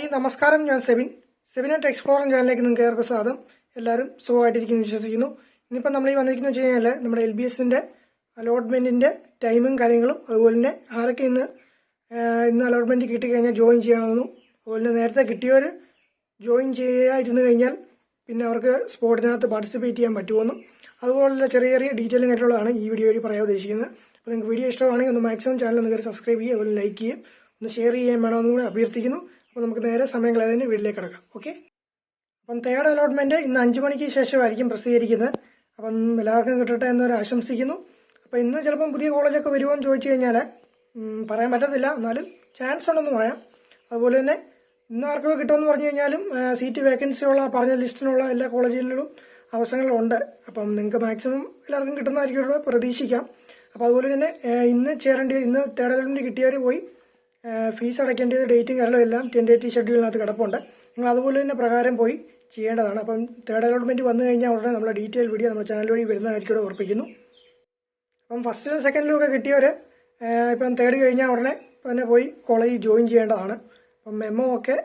Hi നമസ്കാരം, ഞാൻ സെബിനെറ്റ് explorer ചാനലിലേക്ക് നിങ്ങൾക്ക് ഏവർക്കും സ്വാഗതം. എല്ലാവരും സുഖമായിട്ടിരിക്കുന്നു വിശ്വസിക്കുന്നു. ഇന്നിപ്പോൾ നമ്മൾ ഈ വന്നിരിക്കുന്നത് വെച്ച് കഴിഞ്ഞാൽ നമ്മുടെ LBSന്റെ അലോട്ട്മെന്റിന്റെ ടൈമും കാര്യങ്ങളും, അതുപോലെ തന്നെ ആരൊക്കെ ഇന്ന് അലോട്ട്മെന്റ് കിട്ടിക്കഴിഞ്ഞാൽ ജോയിൻ ചെയ്യണമെന്നും, അതുപോലെ തന്നെ നേരത്തെ കിട്ടിയവർ ജോയിൻ ചെയ്യാതിരുന്നു കഴിഞ്ഞാൽ പിന്നെ അവർക്ക് സ്പോർട്ടിനകത്ത് പാർട്ടിസിപ്പേറ്റ് ചെയ്യാൻ പറ്റുമെന്നും അതുപോലുള്ള ചെറിയ ചെറിയ ഡീറ്റെയിലിംഗ് ആയിട്ടുള്ളതാണ് ഈ വീഡിയോ വഴി പറയാൻ ഉദ്ദേശിക്കുന്നത്. അപ്പോൾ നിങ്ങൾക്ക് വീഡിയോ ഇഷ്ടമാണെങ്കിൽ ഒന്ന് മാക്സിമം ചാനൽ ഒന്ന് കയറി സബ്സ്ക്രൈബ് ചെയ്യുക, അതുപോലെ ലൈക്ക് ചെയ്യുക, ഒന്ന് ഷെയർ ചെയ്യാൻ വേണമെന്നും കൂടെ അഭ്യർത്ഥിക്കുന്നു. അപ്പോൾ നമുക്ക് നേരെ സമയം കളയാതെ വീട്ടിലേക്ക് കിടക്കാം. ഓക്കെ, അപ്പം തേർഡ് അലോട്ട്മെന്റ് ഇന്ന് 5 മണിക്ക് ശേഷമായിരിക്കും പ്രസിദ്ധീകരിക്കുന്നത്. അപ്പം എല്ലാവർക്കും കിട്ടട്ടെ എന്നൊരു ആശംസിക്കുന്നു. അപ്പോൾ ഇന്ന് ചിലപ്പം പുതിയ കോളേജൊക്കെ വരുമോ എന്ന് ചോദിച്ചു കഴിഞ്ഞാൽ പറയാൻ പറ്റത്തില്ല, എന്നാലും ചാൻസ് ഉണ്ടെന്ന് പറയാം. അതുപോലെ തന്നെ ഇന്ന് ആർക്കൊക്കെ കിട്ടുമെന്ന് പറഞ്ഞു കഴിഞ്ഞാലും സീറ്റ് വേക്കൻസി ഉള്ള പറഞ്ഞ ലിസ്റ്റിനുള്ള എല്ലാ കോളേജുകളിലും അവസരങ്ങളുണ്ട്. അപ്പം നിങ്ങൾക്ക് മാക്സിമം എല്ലാവർക്കും കിട്ടുന്നതായിരിക്കും പ്രതീക്ഷിക്കാം. അപ്പോൾ അതുപോലെ തന്നെ ഇന്ന് തേർഡ് അലോട്ട്മെന്റ് കിട്ടിയവർ പോയി ഫീസ് അടയ്ക്കേണ്ടത് ഡേറ്റും കാര്യങ്ങളും എല്ലാം ടെൻറ്റേറ്റീവ് ഷെഡ്യൂളിനകത്ത് കിടപ്പുണ്ട്. നിങ്ങൾ അതുപോലെ തന്നെ പ്രകാരം പോയി ചെയ്യേണ്ടതാണ്. അപ്പം തേർഡ് അലോട്ട്മെന്റ് വന്നു കഴിഞ്ഞാൽ ഉടനെ നമ്മുടെ ഡീറ്റെയിൽ വീഡിയോ നമ്മുടെ ചാനൽ വഴി വരുന്നതായിരിക്കും ഓർപ്പിക്കുന്നു. അപ്പം ഫസ്റ്റിലും സെക്കൻഡിലും ഒക്കെ കിട്ടിയവർ ഇപ്പം തേർഡ് കഴിഞ്ഞാൽ ഉടനെ തന്നെ പോയി കോളേജിൽ ജോയിൻ ചെയ്യേണ്ടതാണ്. അപ്പം മെമ്മോ ഒക്കെ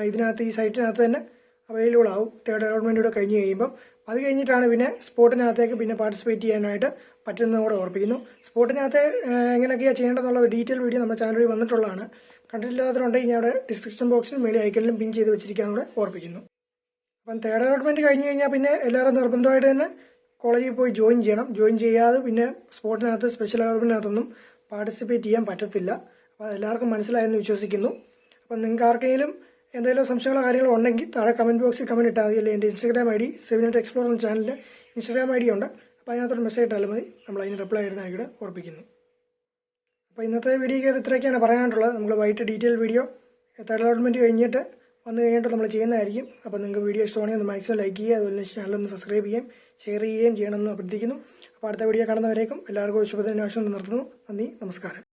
ഇതിനകത്ത് ഈ സൈറ്റിനകത്ത് തന്നെ അവൈലബിൾ ആവും തേർഡ് അലോട്ട്മെൻറ്റൂടെ കഴിഞ്ഞ് കഴിയുമ്പം. അത് കഴിഞ്ഞിട്ടാണ് പിന്നെ സ്പോർട്ടിനകത്തേക്ക് പിന്നെ പാർട്ടിസിപ്പേറ്റ് ചെയ്യാനായിട്ട് പറ്റുന്നതും കൂടെ ഓർപ്പിക്കുന്നു. സ്പോർട്ടിനകത്ത് എങ്ങനെയൊക്കെയാണ് ചെയ്യേണ്ടതെന്നുള്ള ഡീറ്റെയിൽ വീഡിയോ നമ്മുടെ ചാനൽ വഴി വന്നിട്ടുള്ളതാണ്. കണ്ടിട്ടില്ലാത്തതുണ്ടെങ്കിൽ ഞാൻ അവിടെ ഡിസ്ക്രിപ്ഷൻ ബോക്സിൽ മേലെ ഐക്കണിലും പിൻ ചെയ്ത് വെച്ചിരിക്കാനും കൂടെ ഓർപ്പിക്കുന്നു. അപ്പം തേർഡ് അലോട്ട്മെന്റ് കഴിഞ്ഞ് കഴിഞ്ഞാൽ പിന്നെ എല്ലാവരും നിർബന്ധമായിട്ട് തന്നെ കോളേജിൽ പോയി ജോയിൻ ചെയ്യണം. ജോയിൻ ചെയ്യാതെ പിന്നെ സ്പോർട്ടിനകത്ത് സ്പെഷ്യൽ അലോട്ട്മെന്റിനകത്തൊന്നും പാർട്ടിസിപ്പേറ്റ് ചെയ്യാൻ പറ്റത്തില്ല. അപ്പോൾ അതെല്ലാവർക്കും മനസ്സിലായെന്ന് വിശ്വസിക്കുന്നു. അപ്പം നിങ്ങൾക്ക് ആർക്കെങ്കിലും എന്തെങ്കിലും സംശയങ്ങളോ കാര്യങ്ങളോ ഉണ്ടെങ്കിൽ താഴെ കമന്റ് ബോക്സിൽ കമന്റ് ഇട്ടാൽ മതി. അല്ലെങ്കിൽ എൻ്റെ ഇൻസ്റ്റാഗ്രാം ID സെബിനെറ്റ് എക്സ്പ്ലോറർ എന്ന ചാനലിൻ്റെ ഇൻസ്റ്റാഗ്രാം ID ഉണ്ട്. അപ്പോൾ അതിനകത്തൊരു മെസ്സേജ് ഇട്ടാലും മതി, നമ്മൾ അതിന് റിപ്ലൈ ഇടുന്നതായിട്ട് ഓർപ്പിക്കുന്നു. അപ്പോൾ ഇന്നത്തെ വീഡിയോയ്ക്ക് ഇത്രയൊക്കെയാണ് പറയാനായിട്ടുള്ളത്. നമ്മൾ വൈകിട്ട് ഡീറ്റെയിൽ വീഡിയോ തേർഡ് അലോട്ട്മെന്റ് കഴിഞ്ഞിട്ട് വന്നു കഴിഞ്ഞിട്ട് നമ്മൾ ചെയ്യുന്നതായിരിക്കും. അപ്പോൾ നിങ്ങൾക്ക് വീഡിയോ ഇഷ്ടമാണെങ്കിൽ ഒന്ന് മാക്സിമം ലൈക്ക് ചെയ്യുക, അതുപോലെ ചാനലൊന്ന് സബ്സ്ക്രൈബ് ചെയ്യുകയും ഷെയർ ചെയ്യുകയും ചെയ്യണമെന്ന് അഭ്യർത്ഥിക്കുന്നു. അപ്പോൾ അടുത്ത വീഡിയോ കാണുന്നവരേക്കും എല്ലാവർക്കും ശുഭദിനാശം നിർത്തുന്നു. നന്ദി, നമസ്കാരം.